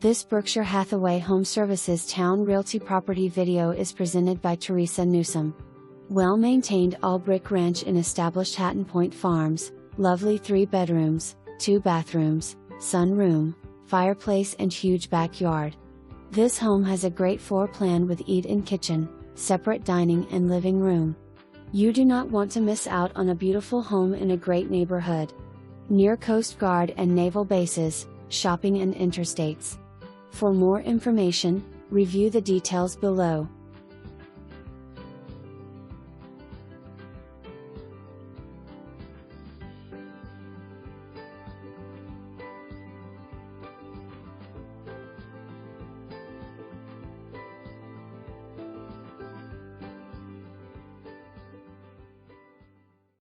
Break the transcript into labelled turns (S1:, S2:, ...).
S1: This Berkshire Hathaway HomeServices Towne Realty property video is presented by Theresa Newsome. Well-maintained all-brick ranch in established Hatton Point Farms, lovely 3 bedrooms, 2 bathrooms, sunroom, fireplace and huge backyard. This home has a great floor plan with eat-in kitchen, separate dining and living room. You do not want to miss out on a beautiful home in a great neighborhood. Near Coast Guard and Naval bases, shopping and interstates. For more information, review the details below.